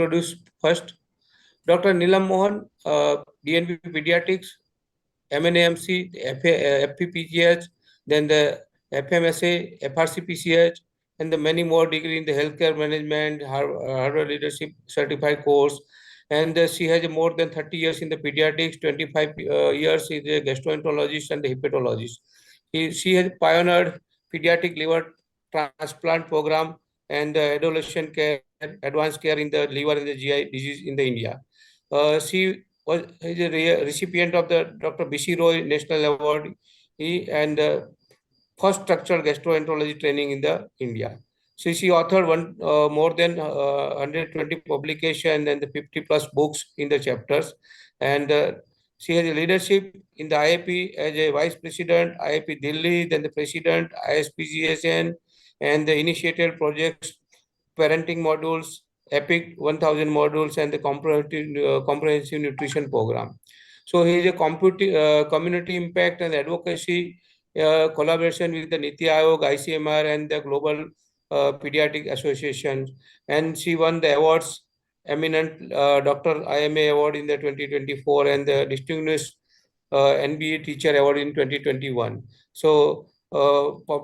introduce first Dr. Nilam Mohan, DNP Pediatrics, MNAMC, FPPGH, then the FMSA, FRCPCH, and the many more degree in the healthcare management, Harvard Leadership Certified course. And she has more than 30 years in the pediatrics, 25 years is a gastroenterologist and the hepatologist. She has pioneered pediatric liver transplant program and adolescent care, advanced care in the liver and the GI disease in the India. She was is a recipient of the Dr. B.C. Roy National Award and first structural gastroenterology training in the India. So she authored more than 120 publications and the 50 plus books in the chapters. And she has a leadership in the IAP as a vice president, IAP Delhi, then the president, ISPGSN, and the initiated projects, parenting modules, EPIC 1000 modules, and the comprehensive nutrition program. So he is a community impact and advocacy collaboration with the Niti Aayog, ICMR, and the Global Pediatric Association. And she won the awards, eminent Dr. IMA Award in the 2024 and the Distinguished NBA Teacher Award in 2021. So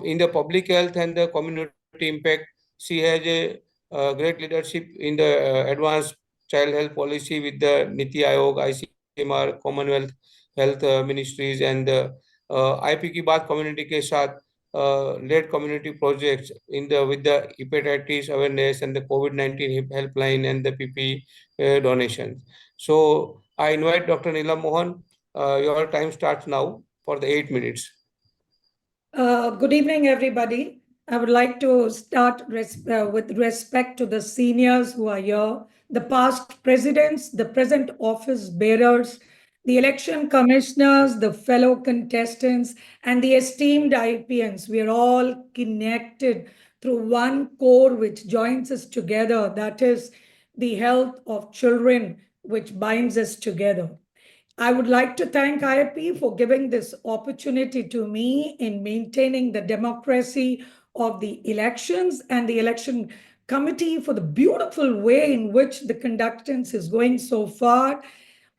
in the public health and the community impact, she has a great leadership in the advanced child health policy with the Niti Aayog, ICMR, Commonwealth Health Ministries, and IP की बात community के साथ led community projects in the with the hepatitis awareness and the COVID-19 helpline and the PP donations. So I invite Dr. Neelam Mohan. Your time starts now for the 8 minutes. Good evening, everybody. I would like to start with respect to the seniors who are here, the past presidents, the present office bearers, the election commissioners, the fellow contestants, and the esteemed IPNs. We are all connected through one core which joins us together, that is the health of children, which binds us together. I would like to thank IIP for giving this opportunity to me in maintaining the democracy of the elections and the election committee for the beautiful way in which the conductance is going so far.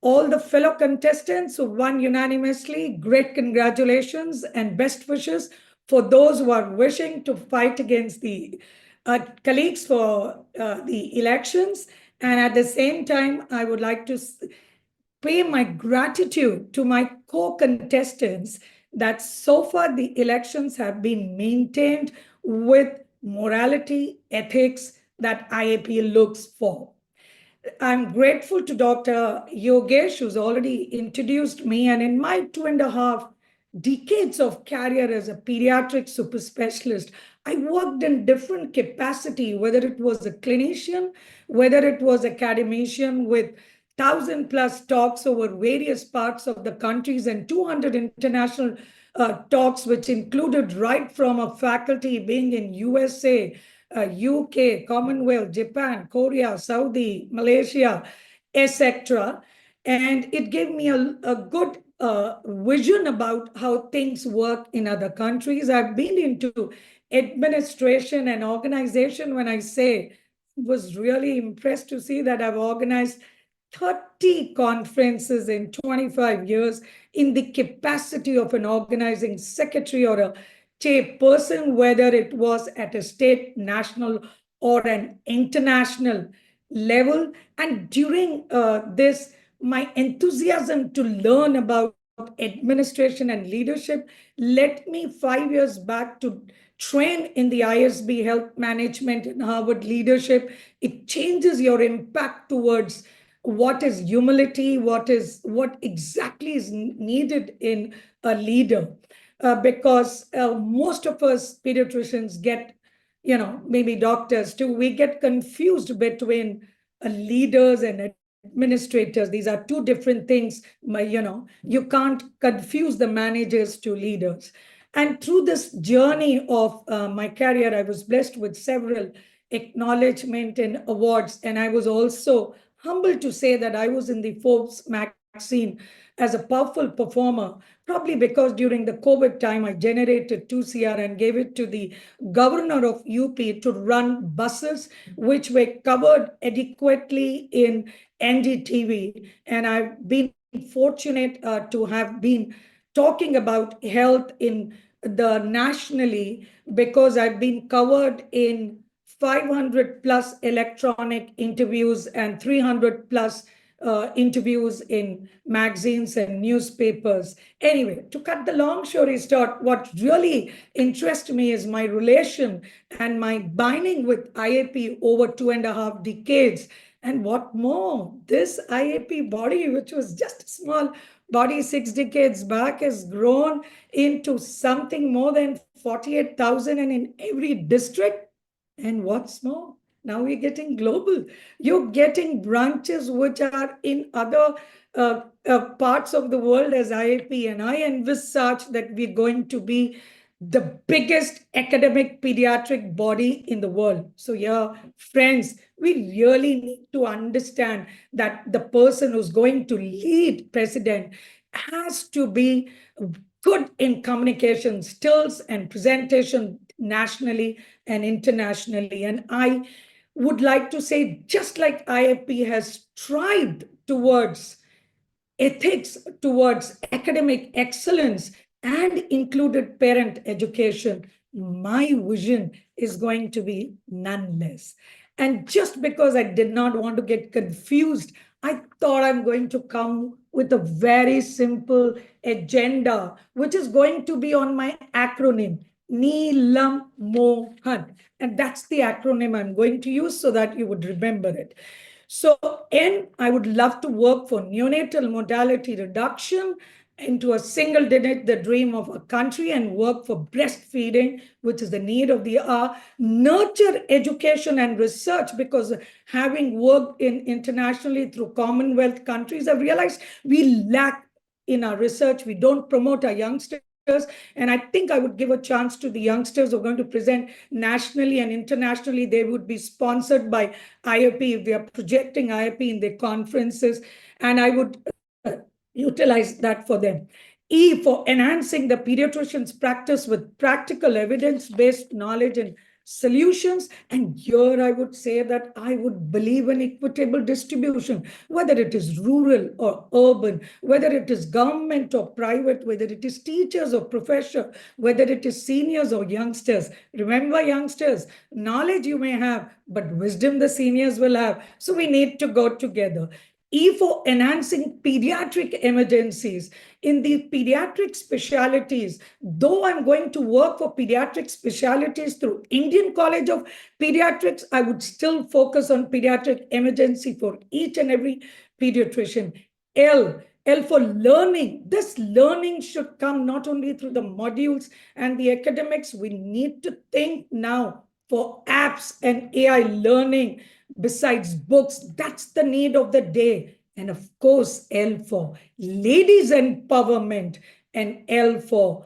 All the fellow contestants who won unanimously, great congratulations and best wishes for those who are wishing to fight against the colleagues for the elections. And at the same time, I would like to pay my gratitude to my co-contestants that so far the elections have been maintained with morality, ethics that IAP looks for. I'm grateful to Dr. Yogesh, who's already introduced me, and in my 2.5 decades of career as a pediatric super specialist, I worked in different capacity, whether it was a clinician, whether it was academician with 1,000+ talks over various parts of the countries and 200 international talks, which included right from a faculty being in USA, UK, Commonwealth, Japan, Korea, Saudi, Malaysia, etc. And it gave me a good vision about how things work in other countries. I've been into administration and organization. When I say, was really impressed to see that I've organized 30 conferences in 25 years in the capacity of an organizing secretary or a chairperson, whether it was at a state, national, or an international level. And during this, my enthusiasm to learn about administration and leadership led me 5 years back to train in the ISB health management and Harvard leadership. It changes your impact towards what is humility, what exactly is needed in a leader. Because most of us pediatricians get, maybe doctors too, we get confused between leaders and administrators. These are two different things. You can't confuse the managers to leaders. And through this journey of my career, I was blessed with several acknowledgement and awards. And I was also humbled to say that I was in the Forbes magazine as a powerful performer, probably because during the COVID time, I generated 2 CR and gave it to the governor of UP to run buses, which were covered adequately in NDTV. And I've been fortunate to have been talking about health in the nationally because I've been covered in 500 plus electronic interviews and 300 plus interviews in magazines and newspapers. Anyway, to cut the long story short, what really interests me is my relation and my binding with IAP over 2.5 decades. And what more, this IAP body, which was just a small body 6 decades back, has grown into something more than 48,000 and in every district. And what's more, now we're getting global. You're getting branches which are in other parts of the world as IAP. And I envisage that we're going to be the biggest academic pediatric body in the world. So, yeah, friends, we really need to understand that the person who's going to lead president has to be good in communication skills and presentation nationally and internationally. And I would like to say, just like IFP has strived towards ethics, towards academic excellence, and included parent education, my vision is going to be none less. And just because I did not want to get confused, I thought I'm going to come with a very simple agenda, which is going to be on my acronym, Neelam Mohan. And that's the acronym I'm going to use so that you would remember it. So, N, I would love to work for neonatal mortality reduction into a single digit, the dream of a country, and work for breastfeeding, which is the need of the hour, nurture education and research, because having worked in internationally through Commonwealth countries, I've realized we lack in our research. We don't promote our youngsters. And I think I would give a chance to the youngsters who are going to present nationally and internationally. They would be sponsored by IOP if they are projecting IOP in their conferences. And I would utilize that for them. E, for enhancing the pediatrician's practice with practical evidence-based knowledge and solutions. And here I would say that I would believe in equitable distribution, whether it is rural or urban, whether it is government or private, whether it is teachers or professor, whether it is seniors or youngsters. Remember, youngsters, knowledge you may have, but wisdom the seniors will have. So we need to go together. E, for enhancing pediatric emergencies. In the pediatric specialties, though I'm going to work for pediatric specialties through Indian College of Pediatrics, I would still focus on pediatric emergency for each and every pediatrician. L for learning. This learning should come not only through the modules and the academics. We need to think now for apps and AI learning besides books. That's the need of the day. And of course, L for ladies empowerment, and L for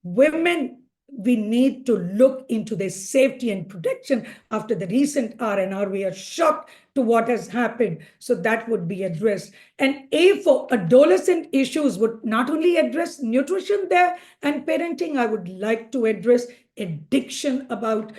women. We need to look into their safety and protection after the recent R&R. We are shocked to what has happened. So that would be addressed. And A, for adolescent issues, would not only address nutrition there and parenting. I would like to address addiction, about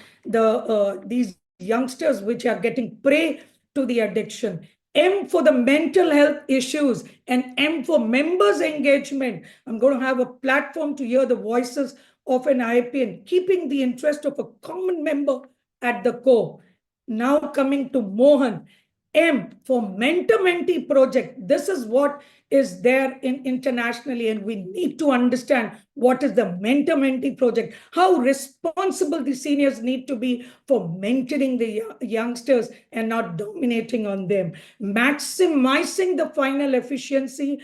these youngsters which are getting prey to the addiction. M for the mental health issues, and M for members engagement. I'm going to have a platform to hear the voices of an IPN, keeping the interest of a common member at the core. Now coming to Mohan. M for mentor-mentee project. This is what is there in internationally, and we need to understand what is the mentor-mentee project, how responsible the seniors need to be for mentoring the youngsters and not dominating on them. Maximizing the final efficiency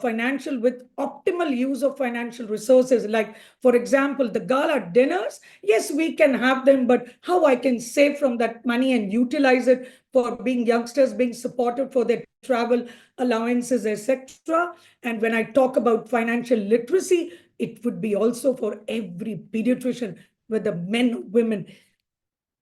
financial with optimal use of financial resources. Like, for example, the gala dinners, yes, we can have them, but how I can save from that money and utilize it for being youngsters, being supported for their travel allowances, etc. And when I talk about financial literacy, it would be also for every pediatrician, whether men or women.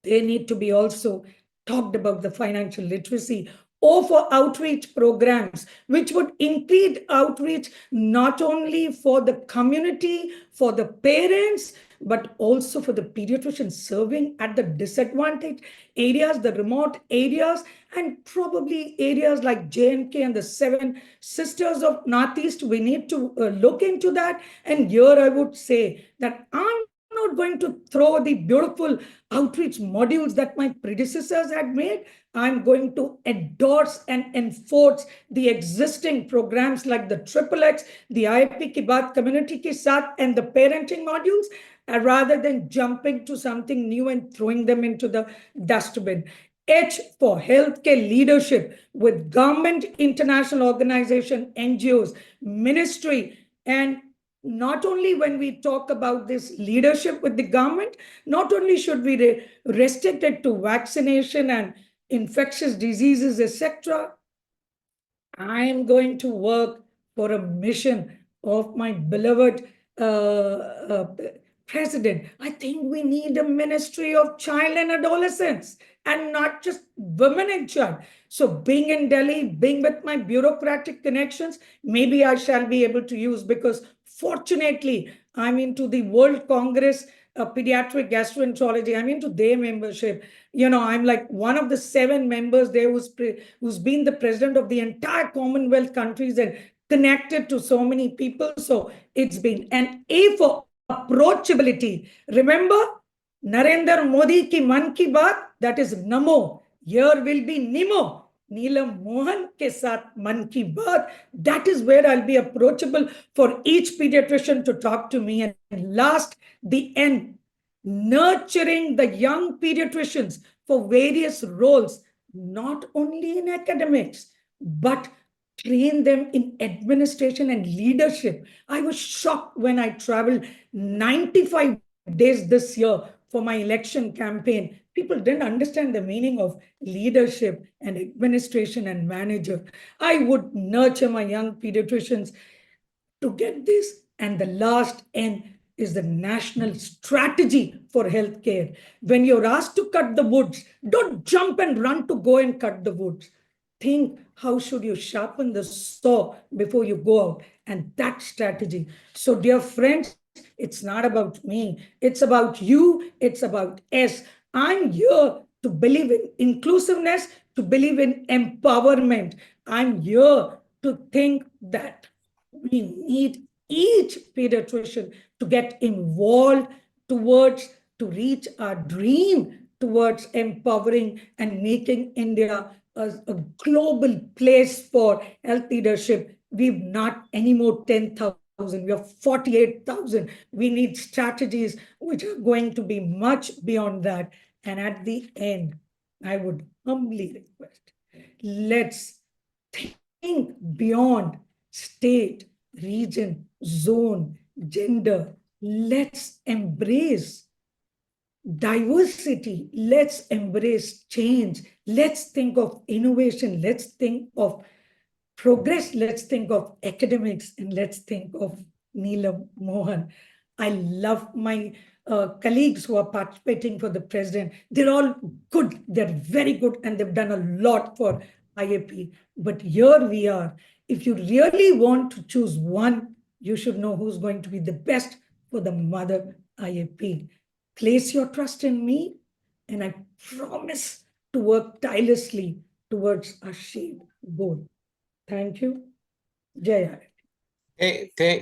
They need to be also talked about the financial literacy. O for outreach programs, which would increase outreach not only for the community, for the parents, but also for the pediatricians serving at the disadvantaged areas, the remote areas, and probably areas like J&K and the Seven Sisters of Northeast. We need to look into that. And here I would say that I'm not going to throw the beautiful outreach modules that my predecessors had made. I'm going to endorse and enforce the existing programs like the XXX, the IAP Ki Baat, Community Ke Saath, and the parenting modules, rather than jumping to something new and throwing them into the dustbin. H for healthcare leadership with government, international organization, NGOs, ministry, and not only when we talk about this leadership with the government, not only should we restrict it to vaccination and infectious diseases, etc. I am going to work for a mission of my beloved president. I think we need a ministry of child and adolescents and not just women and child. So being in Delhi, being with my bureaucratic connections, maybe I shall be able to use, because fortunately, I'm into the World Congress Pediatric Gastroenterology. I'm into their membership. I'm like one of the 7 members there who's been the president of the entire Commonwealth countries and connected to so many people. So it's been an A for approachability. Remember, Narendra Modi ki Man ki Baat, that is Namo. Here will be Nimo. Neelam Mohan ke saath Man ki Baat. That is where I'll be approachable for each pediatrician to talk to me. And last, the N, nurturing the young pediatricians for various roles, not only in academics, but train them in administration and leadership. I was shocked when I traveled 95 days this year for my election campaign. People didn't understand the meaning of leadership and administration and manager. I would nurture my young pediatricians to get this. And the last N is the national strategy for healthcare. When you're asked to cut the woods, don't jump and run to go and cut the woods. Think, how should you sharpen the saw before you go out? And that strategy. So, dear friends, it's not about me. It's about you. It's about us. I'm here to believe in inclusiveness, to believe in empowerment. I'm here to think that we need each pediatrician to get involved towards to reach our dream towards empowering and making India a global place for health leadership. We've not anymore 10,000, we have 48,000. We need strategies which are going to be much beyond that. And at the end, I would humbly request, let's think beyond state, region, zone, gender. Let's embrace diversity. Let's embrace change. Let's think of innovation. Let's think of progress. Let's think of academics, and let's think of Neelam Mohan. I love my colleagues who are participating for the president. They're all good. They're very good, and they've done a lot for IAP. But here we are. If you really want to choose one, you should know who's going to be the best for the mother IAP. Place your trust in me, and I promise to work tirelessly towards our shared goal. Thank you. Jai Hind. Hey,